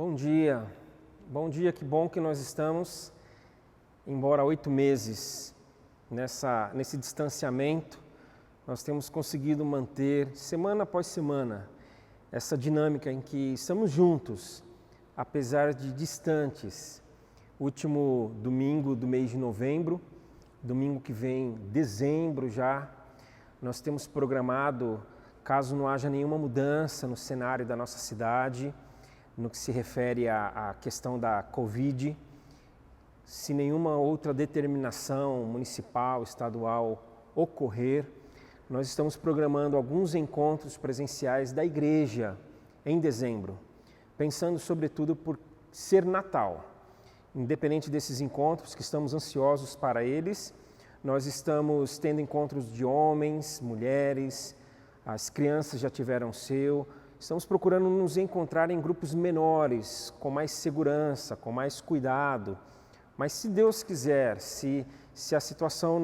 Bom dia, que bom que nós estamos, embora 8 meses nesse distanciamento, nós temos conseguido manter, semana após semana, essa dinâmica em que estamos juntos, apesar de distantes. Último domingo do mês de novembro, domingo que vem, dezembro já, nós temos programado, caso não haja nenhuma mudança no cenário da nossa cidade, no que se refere à questão da Covid, se nenhuma outra determinação municipal, estadual ocorrer, nós estamos programando alguns encontros presenciais da igreja em dezembro, pensando sobretudo por ser Natal. Independente desses encontros, que estamos ansiosos para eles, nós estamos tendo encontros de homens, mulheres, as crianças já tiveram o seu. Estamos procurando nos encontrar em grupos menores, com mais segurança, com mais cuidado. Mas se Deus quiser, se a situação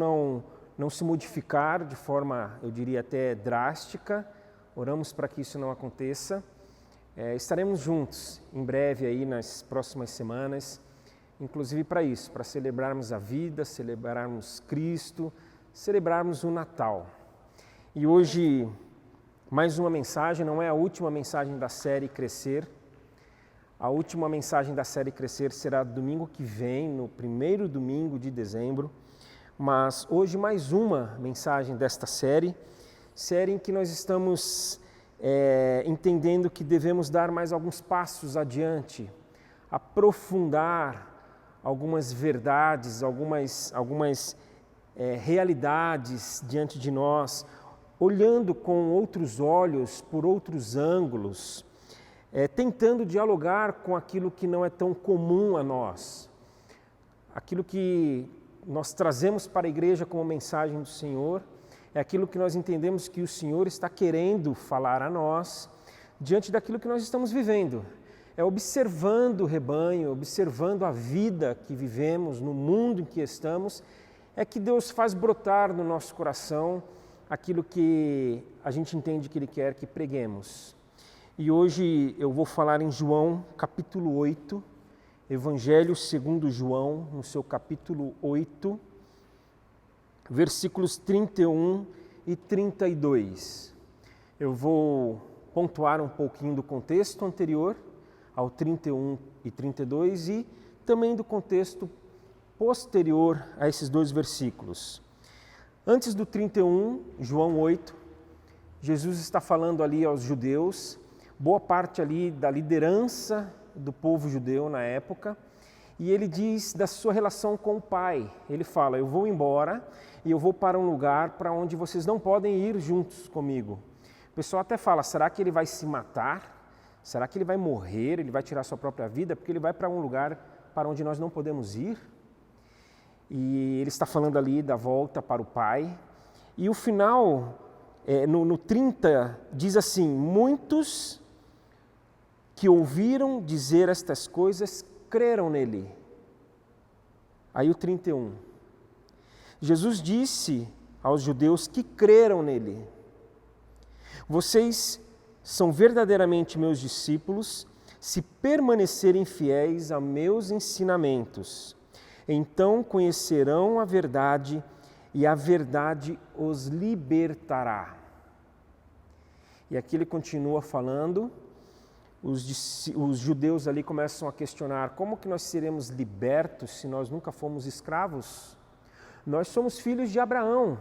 não se modificar de forma, eu diria até drástica, oramos para que isso não aconteça, estaremos juntos em breve aí nas próximas semanas, inclusive para isso, para celebrarmos a vida, celebrarmos Cristo, celebrarmos o Natal. E hoje, mais uma mensagem, não é a última mensagem da série Crescer. A última mensagem da série Crescer será domingo que vem, no primeiro domingo de dezembro. Mas hoje mais uma mensagem desta série em que nós estamos entendendo que devemos dar mais alguns passos adiante, aprofundar algumas verdades, algumas realidades diante de nós, olhando com outros olhos, por outros ângulos, tentando dialogar com aquilo que não é tão comum a nós, aquilo que nós trazemos para a igreja como mensagem do Senhor, é aquilo que nós entendemos que o Senhor está querendo falar a nós, diante daquilo que nós estamos vivendo. É observando o rebanho, observando a vida que vivemos, no mundo em que estamos, é que Deus faz brotar no nosso coração aquilo que a gente entende que Ele quer que preguemos. E hoje eu vou falar em João, capítulo 8, Evangelho segundo João, no seu capítulo 8, versículos 31 e 32. Eu vou pontuar um pouquinho do contexto anterior, ao 31 e 32, e também do contexto posterior a esses dois versículos. Antes do 31, João 8, Jesus está falando ali aos judeus, boa parte ali da liderança do povo judeu na época, e ele diz da sua relação com o Pai. Ele fala, eu vou embora e eu vou para um lugar para onde vocês não podem ir juntos comigo. O pessoal até fala, será que ele vai se matar? Será que ele vai morrer? Ele vai tirar sua própria vida? Porque ele vai para um lugar para onde nós não podemos ir? E ele está falando ali da volta para o Pai. E o final, no 30, diz assim, muitos que ouviram dizer estas coisas creram nele. Aí o 31. Jesus disse aos judeus que creram nele, vocês são verdadeiramente meus discípulos se permanecerem fiéis a meus ensinamentos. Então conhecerão a verdade e a verdade os libertará. E aqui ele continua falando, os judeus ali começam a questionar, como que nós seremos libertos se nós nunca fomos escravos? Nós somos filhos de Abraão.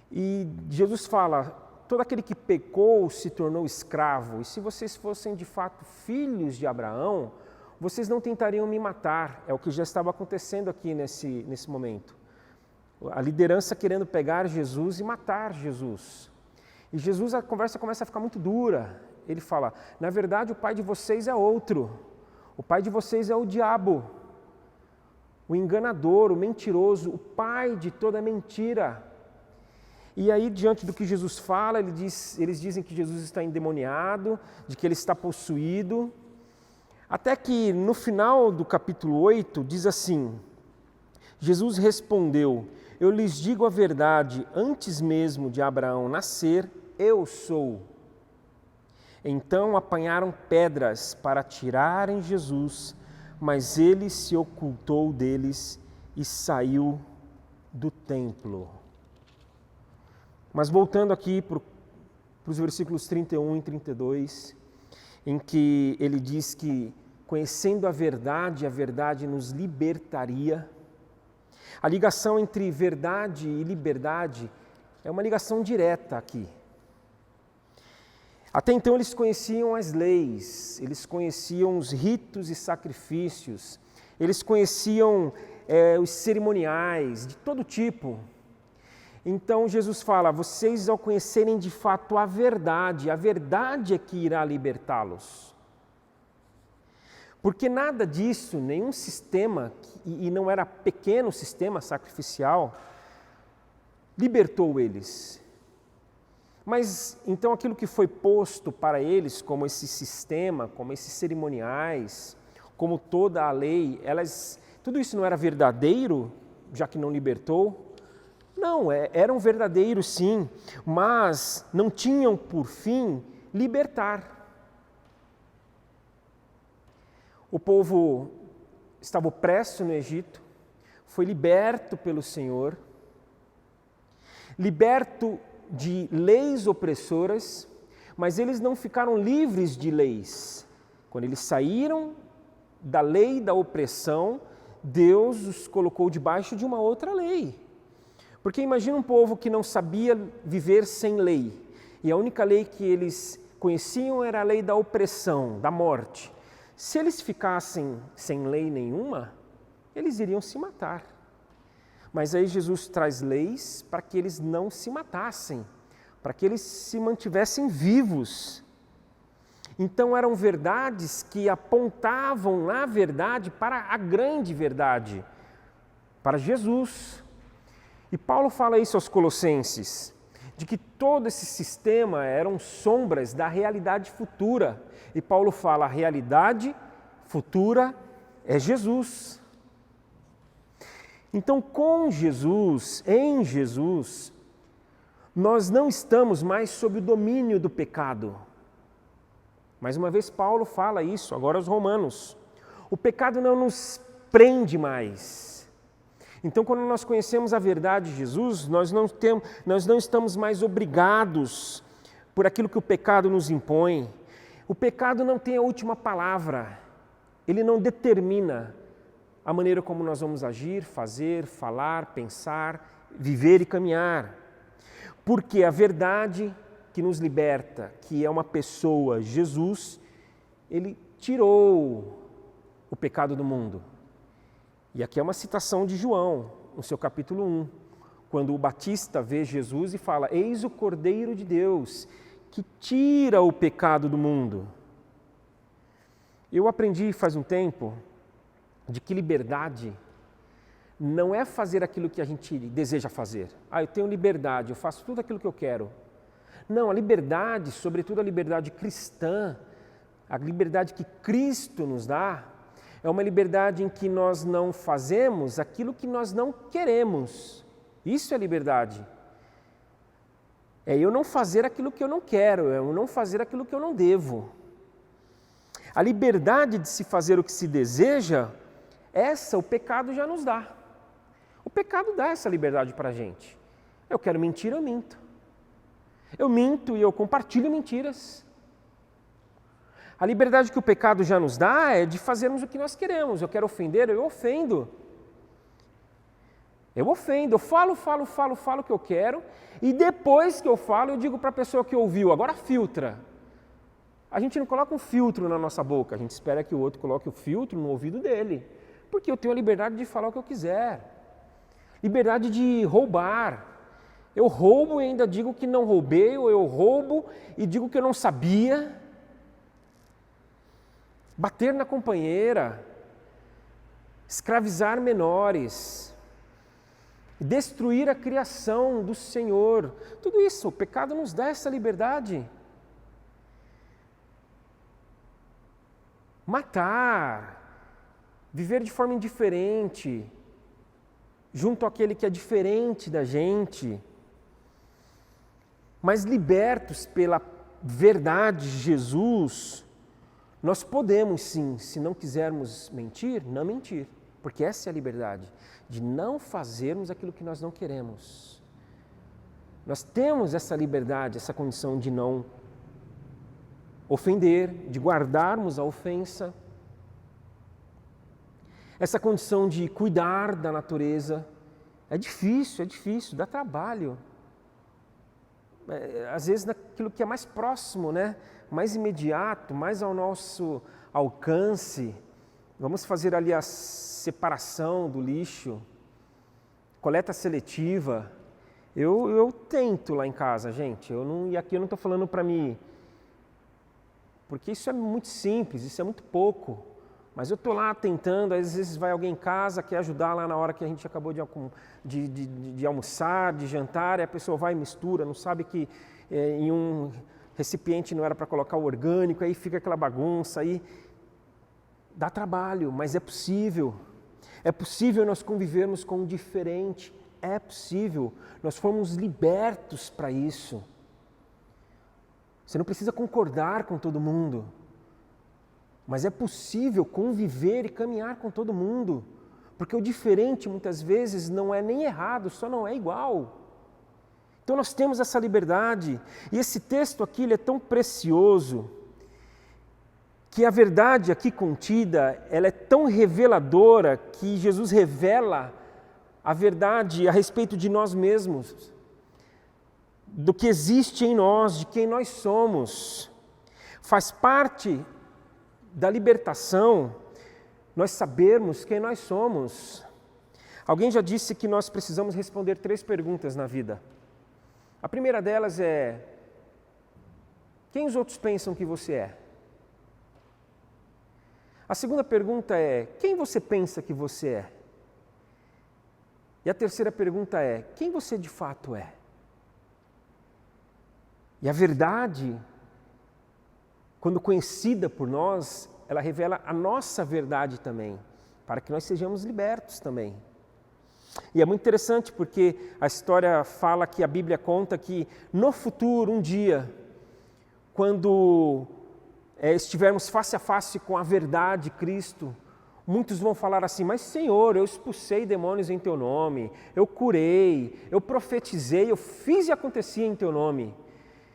E Jesus fala, todo aquele que pecou se tornou escravo, e se vocês fossem de fato filhos de Abraão, vocês não tentariam me matar. É o que já estava acontecendo aqui nesse momento. A liderança querendo pegar Jesus e matar Jesus. E Jesus, a conversa começa a ficar muito dura. Ele fala, na verdade o pai de vocês é outro. O pai de vocês é o diabo, o enganador, o mentiroso, o pai de toda mentira. E aí, diante do que Jesus fala, eles dizem que Jesus está endemoniado, de que ele está possuído. Até que no final do capítulo 8 diz assim, Jesus respondeu, eu lhes digo a verdade, antes mesmo de Abraão nascer, eu sou. Então apanharam pedras para atirarem Jesus, mas ele se ocultou deles e saiu do templo. Mas voltando aqui para os versículos 31 e 32, em que ele diz que, conhecendo a verdade nos libertaria. A ligação entre verdade e liberdade é uma ligação direta aqui. Até então eles conheciam as leis, eles conheciam os ritos e sacrifícios, eles conheciam os cerimoniais de todo tipo. Então Jesus fala, vocês ao conhecerem de fato a verdade é que irá libertá-los. Porque nada disso, nenhum sistema, e não era pequeno sistema sacrificial, libertou eles. Mas então aquilo que foi posto para eles como esse sistema, como esses cerimoniais, como toda a lei, tudo isso não era verdadeiro, já que não libertou? Não, eram verdadeiros sim, mas não tinham por fim libertar. O povo estava opresso no Egito, foi liberto pelo Senhor, liberto de leis opressoras, mas eles não ficaram livres de leis. Quando eles saíram da lei da opressão, Deus os colocou debaixo de uma outra lei. Porque imagina um povo que não sabia viver sem lei, e a única lei que eles conheciam era a lei da opressão, da morte. Se eles ficassem sem lei nenhuma, eles iriam se matar. Mas aí Jesus traz leis para que eles não se matassem, para que eles se mantivessem vivos. Então eram verdades que apontavam, na verdade, para a grande verdade, para Jesus. E Paulo fala isso aos Colossenses, de que todo esse sistema eram sombras da realidade futura. E Paulo fala, a realidade futura é Jesus. Então, com Jesus, em Jesus, nós não estamos mais sob o domínio do pecado. Mais uma vez, Paulo fala isso, agora aos Romanos. O pecado não nos prende mais. Então, quando nós conhecemos a verdade de Jesus, nós não estamos mais obrigados por aquilo que o pecado nos impõe. O pecado não tem a última palavra. Ele não determina a maneira como nós vamos agir, fazer, falar, pensar, viver e caminhar. Porque a verdade que nos liberta, que é uma pessoa, Jesus, ele tirou o pecado do mundo. E aqui é uma citação de João, no seu capítulo 1, quando o Batista vê Jesus e fala, eis o Cordeiro de Deus, que tira o pecado do mundo. Eu aprendi faz um tempo de que liberdade não é fazer aquilo que a gente deseja fazer. Eu tenho liberdade, eu faço tudo aquilo que eu quero. Não, a liberdade, sobretudo a liberdade cristã, a liberdade que Cristo nos dá, é uma liberdade em que nós não fazemos aquilo que nós não queremos. Isso é liberdade. É eu não fazer aquilo que eu não quero, é eu não fazer aquilo que eu não devo. A liberdade de se fazer o que se deseja, essa o pecado já nos dá. O pecado dá essa liberdade para a gente. Eu quero mentir, eu minto. Eu minto e eu compartilho mentiras. A liberdade que o pecado já nos dá é de fazermos o que nós queremos. Eu quero ofender, eu ofendo. Eu ofendo, eu falo o que eu quero, e depois que eu falo, eu digo para a pessoa que ouviu, agora filtra. A gente não coloca um filtro na nossa boca, a gente espera que o outro coloque o filtro no ouvido dele, porque eu tenho a liberdade de falar o que eu quiser. Liberdade de roubar. Eu roubo e ainda digo que não roubei, ou eu roubo e digo que eu não sabia. Bater na companheira, escravizar menores, destruir a criação do Senhor. Tudo isso, o pecado nos dá essa liberdade. Matar, viver de forma indiferente, junto àquele que é diferente da gente, mas libertos pela verdade de Jesus, nós podemos sim, se não quisermos mentir, não mentir. Porque essa é a liberdade, de não fazermos aquilo que nós não queremos. Nós temos essa liberdade, essa condição de não ofender, de guardarmos a ofensa. Essa condição de cuidar da natureza. É difícil, dá trabalho. Às vezes naquilo que é mais próximo, né? Mais imediato, mais ao nosso alcance. Vamos fazer ali a separação do lixo, coleta seletiva. Eu tento lá em casa, gente. E aqui eu não estou falando para mim, porque isso é muito simples, isso é muito pouco. Mas eu estou lá tentando, às vezes vai alguém em casa, quer ajudar lá na hora que a gente acabou de almoçar, de jantar, e a pessoa vai e mistura, não sabe que em um recipiente não era para colocar o orgânico, aí fica aquela bagunça, aí dá trabalho, mas é possível. É possível nós convivermos com o diferente, é possível, nós fomos libertos para isso. Você não precisa concordar com todo mundo, mas é possível conviver e caminhar com todo mundo, porque o diferente muitas vezes não é nem errado, só não é igual. Então nós temos essa liberdade, e esse texto aqui ele é tão precioso, que a verdade aqui contida, ela é tão reveladora, que Jesus revela a verdade a respeito de nós mesmos, do que existe em nós, de quem nós somos. Faz parte da libertação, nós sabermos quem nós somos. Alguém já disse que nós precisamos responder 3 perguntas na vida. A primeira delas é: quem os outros pensam que você é? A segunda pergunta é: quem você pensa que você é? E a terceira pergunta é: quem você de fato é? E a verdade, quando conhecida por nós, ela revela a nossa verdade também, para que nós sejamos libertos também. E é muito interessante porque a história fala que a Bíblia conta que no futuro, um dia, quando estivermos face a face com a verdade, Cristo, muitos vão falar assim: mas Senhor, eu expulsei demônios em Teu nome, eu curei, eu profetizei, eu fiz e acontecia em Teu nome.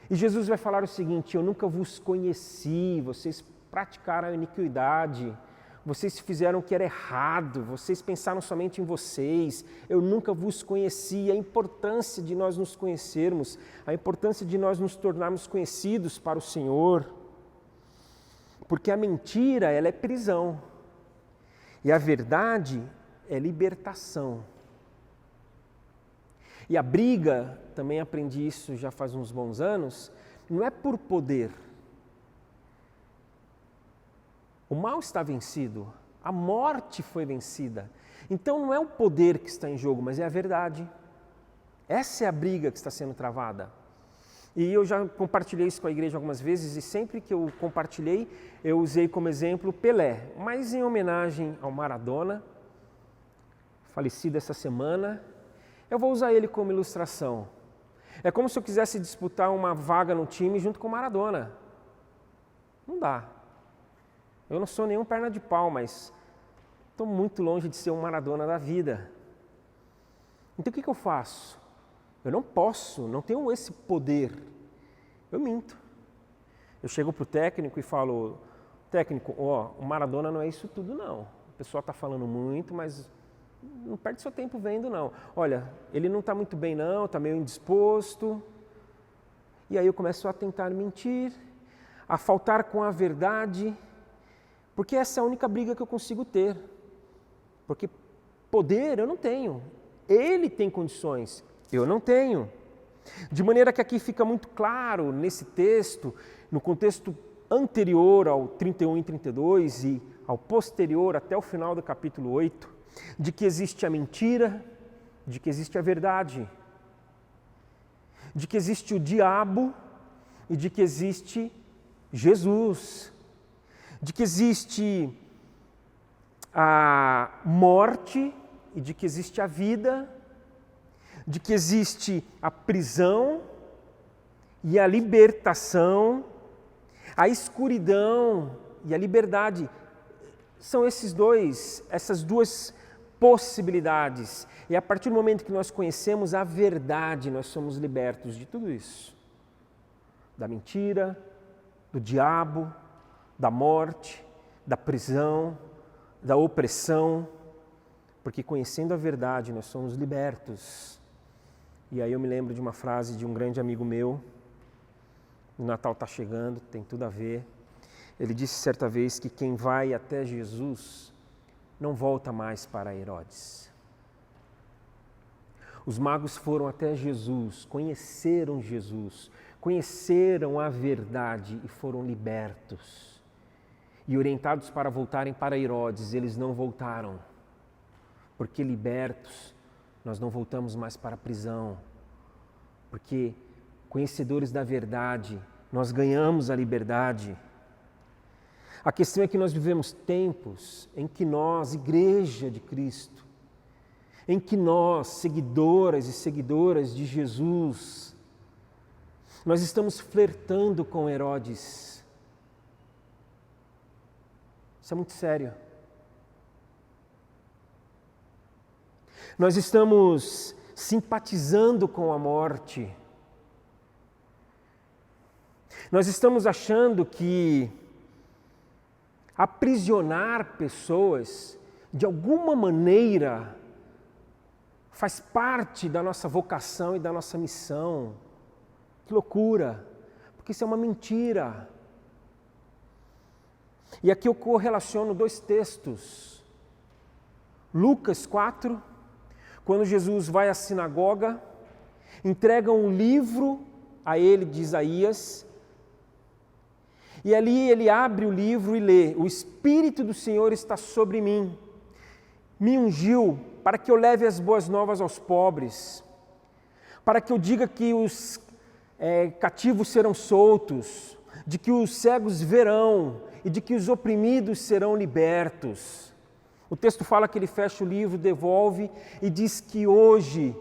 E Jesus vai falar o seguinte: eu nunca vos conheci, vocês praticaram a iniquidade, vocês fizeram o que era errado, vocês pensaram somente em vocês, eu nunca vos conheci. A importância de nós nos conhecermos, a importância de nós nos tornarmos conhecidos para o Senhor, porque a mentira, ela é prisão, e a verdade é libertação. E a briga, também aprendi isso já faz uns bons anos, não é por poder. O mal está vencido, a morte foi vencida. Então não é o poder que está em jogo, mas é a verdade. Essa é a briga que está sendo travada. E eu já compartilhei isso com a igreja algumas vezes, e sempre que eu compartilhei, eu usei como exemplo Pelé, mas em homenagem ao Maradona, falecido essa semana. Eu vou usar ele como ilustração. É como se eu quisesse disputar uma vaga no time junto com o Maradona. Não dá. Eu não sou nenhum perna de pau, mas estou muito longe de ser um Maradona da vida. Então o que eu faço? Eu não posso, não tenho esse poder. Eu minto. Eu chego para o técnico e falo: técnico, o Maradona não é isso tudo não. O pessoal está falando muito, mas não perde seu tempo vendo não. Olha, ele não está muito bem não, está meio indisposto. E aí eu começo a tentar mentir, a faltar com a verdade, porque essa é a única briga que eu consigo ter. Porque poder eu não tenho. Ele tem condições, eu não tenho. De maneira que aqui fica muito claro nesse texto, no contexto anterior ao 31 e 32 e ao posterior até o final do capítulo 8, de que existe a mentira, de que existe a verdade, de que existe o diabo e de que existe Jesus, de que existe a morte e de que existe a vida, de que existe a prisão e a libertação, a escuridão e a liberdade. São essas duas possibilidades. E a partir do momento que nós conhecemos a verdade, nós somos libertos de tudo isso. Da mentira, do diabo, da morte, da prisão, da opressão. Porque conhecendo a verdade, nós somos libertos. E aí eu me lembro de uma frase de um grande amigo meu. O Natal está chegando, tem tudo a ver. Ele disse certa vez que quem vai até Jesus não volta mais para Herodes. Os magos foram até Jesus, conheceram a verdade e foram libertos. E orientados para voltarem para Herodes, eles não voltaram. Porque libertos, nós não voltamos mais para a prisão. Porque conhecedores da verdade, nós ganhamos a liberdade. A questão é que nós vivemos tempos em que nós, Igreja de Cristo, em que nós, seguidoras e seguidoras de Jesus, nós estamos flertando com Herodes. Isso é muito sério. Nós estamos simpatizando com a morte. Nós estamos achando que aprisionar pessoas, de alguma maneira, faz parte da nossa vocação e da nossa missão. Que loucura! Porque isso é uma mentira. E aqui eu correlaciono dois textos. Lucas 4, quando Jesus vai à sinagoga, entrega um livro a ele de Isaías, e ali ele abre o livro e lê: o Espírito do Senhor está sobre mim, me ungiu para que eu leve as boas novas aos pobres, para que eu diga que os cativos serão soltos, de que os cegos verão e de que os oprimidos serão libertos. O texto fala que ele fecha o livro, devolve e diz que hoje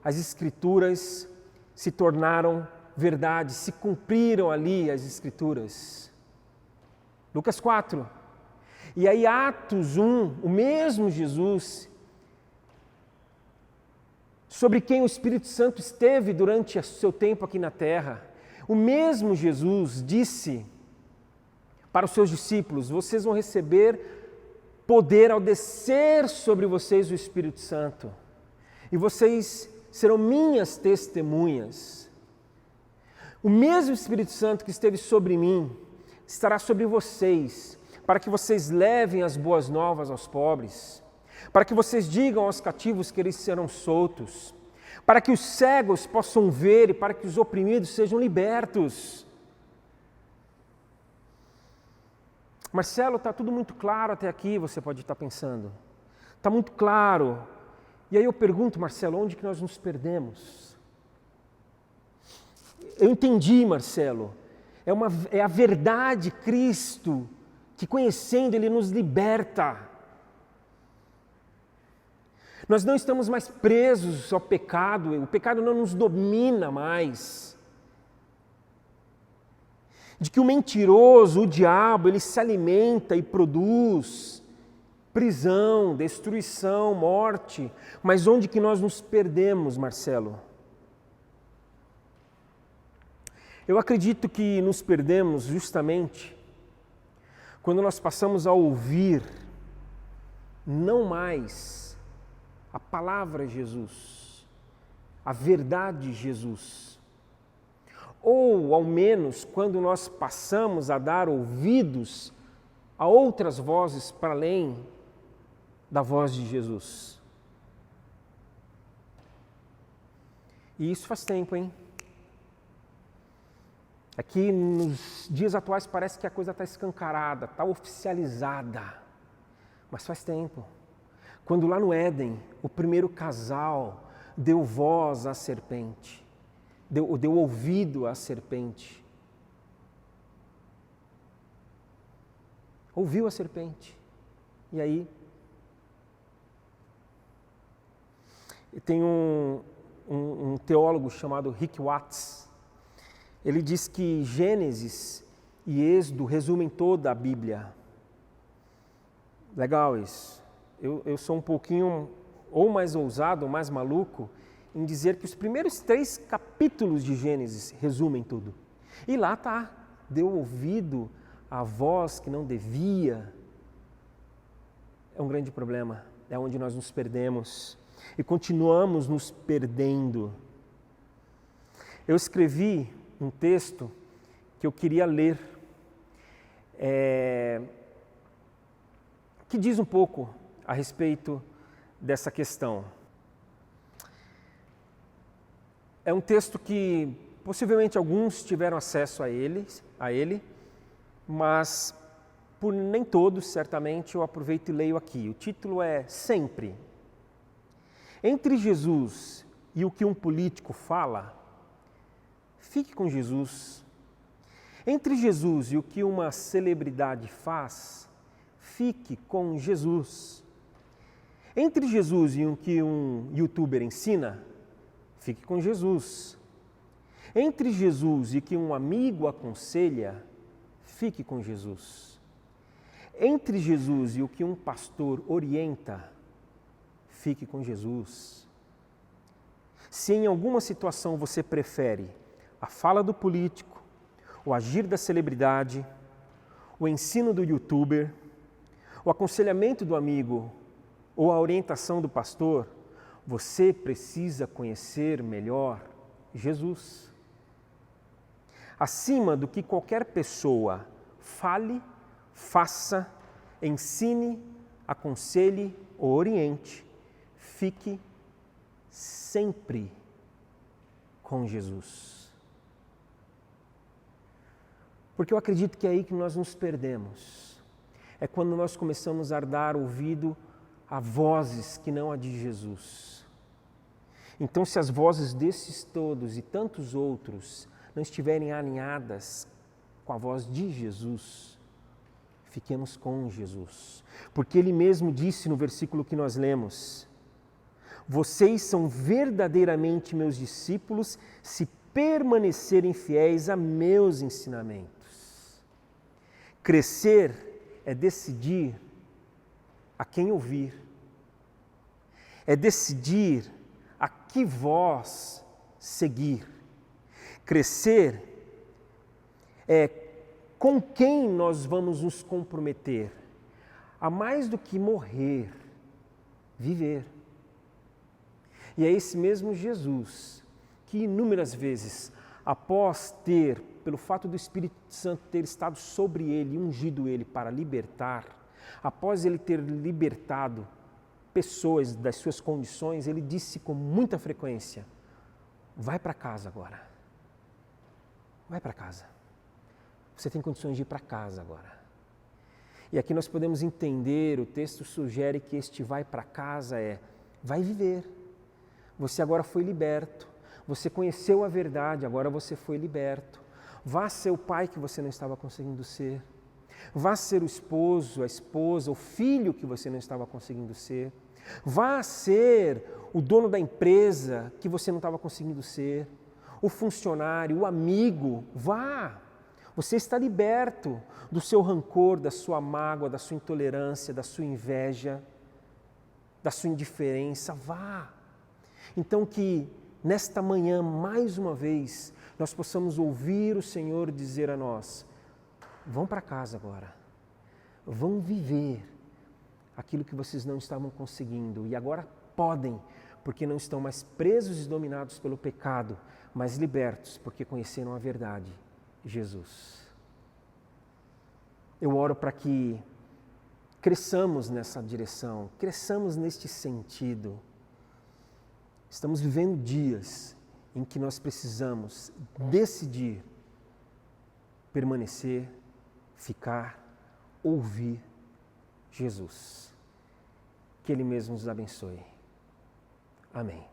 as Escrituras se tornaram verdade, se cumpriram ali as Escrituras. Lucas 4. E aí Atos 1, o mesmo Jesus, sobre quem o Espírito Santo esteve durante o seu tempo aqui na terra, o mesmo Jesus disse para os seus discípulos: vocês vão receber poder ao descer sobre vocês o Espírito Santo, e vocês serão minhas testemunhas. O mesmo Espírito Santo que esteve sobre mim estará sobre vocês, para que vocês levem as boas novas aos pobres, para que vocês digam aos cativos que eles serão soltos, para que os cegos possam ver e para que os oprimidos sejam libertos. Marcelo, está tudo muito claro até aqui, você pode estar pensando. Está muito claro. E aí eu pergunto, Marcelo, onde que nós nos perdemos? Eu entendi, Marcelo. É a verdade, Cristo, que conhecendo Ele nos liberta. Nós não estamos mais presos ao pecado, o pecado não nos domina mais. De que o mentiroso, o diabo, ele se alimenta e produz prisão, destruição, morte. Mas onde que nós nos perdemos, Marcelo? Eu acredito que nos perdemos justamente quando nós passamos a ouvir não mais a palavra Jesus, a verdade Jesus. Ou, ao menos, quando nós passamos a dar ouvidos a outras vozes para além da voz de Jesus. E isso faz tempo, hein? Aqui nos dias atuais parece que a coisa está escancarada, está oficializada. Mas faz tempo. Quando lá no Éden, o primeiro casal deu voz à serpente. Deu ouvido à serpente. Ouviu a serpente. E aí, tem um teólogo chamado Rick Watts. Ele diz que Gênesis e Êxodo resumem toda a Bíblia. Legal isso. Eu sou um pouquinho ou mais ousado ou mais maluco em dizer que os primeiros 3 capítulos de Gênesis resumem tudo. E lá está, deu ouvido à voz que não devia. É um grande problema, é onde nós nos perdemos e continuamos nos perdendo. Eu escrevi um texto que eu queria ler, que diz um pouco a respeito dessa questão. É um texto que possivelmente alguns tiveram acesso a ele, mas por nem todos, certamente, eu aproveito e leio aqui. O título é Sempre. Entre Jesus e o que um político fala, fique com Jesus. Entre Jesus e o que uma celebridade faz, fique com Jesus. Entre Jesus e o que um youtuber ensina, fique com Jesus. Entre Jesus e o que um amigo aconselha, fique com Jesus. Entre Jesus e o que um pastor orienta, fique com Jesus. Se em alguma situação você prefere a fala do político, o agir da celebridade, o ensino do youtuber, o aconselhamento do amigo ou a orientação do pastor, você precisa conhecer melhor Jesus. Acima do que qualquer pessoa fale, faça, ensine, aconselhe ou oriente, fique sempre com Jesus. Porque eu acredito que é aí que nós nos perdemos. É quando nós começamos a dar ouvido a vozes que não a de Jesus. Então, se as vozes desses todos e tantos outros não estiverem alinhadas com a voz de Jesus, fiquemos com Jesus. Porque Ele mesmo disse no versículo que nós lemos: vocês são verdadeiramente meus discípulos se permanecerem fiéis a meus ensinamentos. Crescer é decidir a quem ouvir, é decidir a que voz seguir. Crescer é com quem nós vamos nos comprometer, a mais do que morrer, viver. E é esse mesmo Jesus que inúmeras vezes, após ter, pelo fato do Espírito Santo ter estado sobre ele, ungido ele para libertar, após ele ter libertado pessoas das suas condições, ele disse com muita frequência: vai para casa agora. Vai para casa. Você tem condições de ir para casa agora. E aqui nós podemos entender, o texto sugere que este vai para casa vai viver. Você agora foi liberto. Você conheceu a verdade, agora você foi liberto. Vá ser o pai que você não estava conseguindo ser. Vá ser o esposo, a esposa, o filho que você não estava conseguindo ser. Vá ser o dono da empresa que você não estava conseguindo ser. O funcionário, o amigo, vá. Você está liberto do seu rancor, da sua mágoa, da sua intolerância, da sua inveja, da sua indiferença, vá. Então que nesta manhã, mais uma vez, nós possamos ouvir o Senhor dizer a nós: vão para casa agora, vão viver aquilo que vocês não estavam conseguindo e agora podem, porque não estão mais presos e dominados pelo pecado, mas libertos, porque conheceram a verdade, Jesus. Eu oro para que cresçamos nessa direção, cresçamos neste sentido. Estamos vivendo dias em que nós precisamos decidir permanecer, ficar, ouvir Jesus. Que Ele mesmo nos abençoe. Amém.